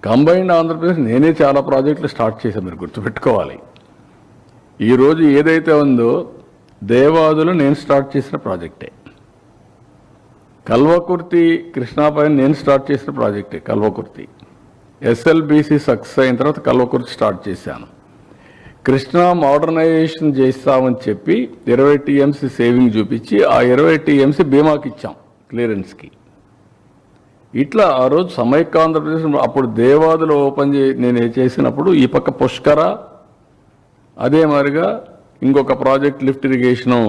Combined Andhra Pradesh నేనే చాలా ప్రాజెక్టులు స్టార్ట్ చేశాను, మీరు గుర్తుపెట్టుకోవాలి. ఈరోజు ఏదైతే ఉందో దేవాదులు నేను స్టార్ట్ చేసిన ప్రాజెక్టే, కల్వకుర్తి కృష్ణా పైన నేను స్టార్ట్ చేసిన ప్రాజెక్టే కల్వకుర్తి. ఎస్ఎల్బీసీ సక్సెస్ అయిన తర్వాత కల్వకుర్తి స్టార్ట్ చేశాను. కృష్ణా మోడర్నైజేషన్ చేస్తామని చెప్పి 20 టీఎంసీ సేవింగ్ చూపించి ఆ 20 టీఎంసీ బీమాకి ఇచ్చాం క్లియరెన్స్కి. ఇట్లా ఆ రోజు సమైక్య ఆంధ్రప్రదేశ్ అప్పుడు దేవాదులు ఓపెన్ నేను చేసినప్పుడు ఈ పక్క పుష్కర, అదే మాదిరిగా ఇంకొక ప్రాజెక్ట్ లిఫ్ట్ ఇరిగేషను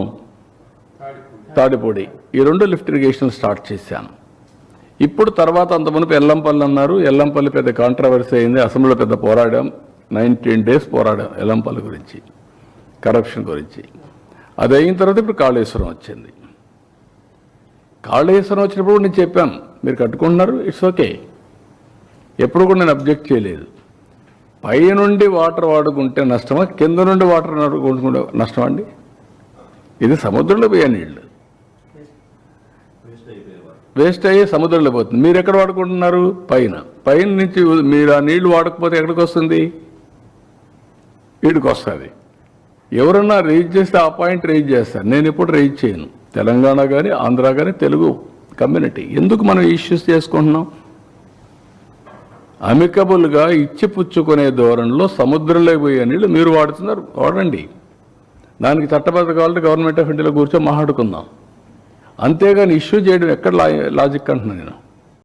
తాడిపొడి, ఈ 2 లిఫ్ట్ ఇరిగేషన్ స్టార్ట్ చేశాను. ఇప్పుడు తర్వాత అంతమునుపు ఎల్లంపల్లి అన్నారు. ఎల్లంపల్లి పెద్ద కాంట్రవర్సీ అయింది, అసెంబ్లీలో పెద్ద పోరాడాం, 19 days పోరాడాం ఎల్లంపల్లి గురించి, కరప్షన్ గురించి. అది అయిన తర్వాత ఇప్పుడు కాళేశ్వరం వచ్చింది. కాళేశ్వరం వచ్చినప్పుడు నేను చెప్పాను, మీరు కట్టుకుంటున్నారు, ఇట్స్ ఓకే, ఎప్పుడు కూడా నేను అబ్జెక్ట్ చేయలేదు. పై నుండి వాటర్ వాడుకుంటే నష్టమా, కింద నుండి వాటర్ వాడుకుంటే నష్టమా అండి? ఇది సముద్రంలో పోయే నీళ్ళు, వేస్ట్ అయ్యి సముద్రంలో పోతుంది. మీరు ఎక్కడ వాడుకుంటున్నారు? పైన నుంచి మీరు ఆ నీళ్లు వాడకపోతే ఎక్కడికి వస్తుంది? వీడికి వస్తుంది. ఎవరన్నా రైజ్ చేస్తే ఆ పాయింట్ రైజ్ చేస్తారు, నేను ఎప్పుడు రైజ్ చేయను. తెలంగాణ కానీ ఆంధ్ర కానీ తెలుగు కమ్యూనిటీ ఎందుకు మనం ఇష్యూస్ చేసుకుంటున్నాం? అమికబుల్గా ఇచ్చి పుచ్చుకునే ధోరణిలో సముద్రంలో పోయే నీళ్ళు మీరు వాడుతున్నారు, వాడండి. దానికి చట్టబద్ధ కావాలంటే గవర్నమెంట్ ఆఫ్ ఇండియాలో కూర్చొని మాట్లాడుకుందాం. అంతేగాని ఇష్యూ చేయడం ఎక్కడ లాజిక్ అంటున్నాను నేను.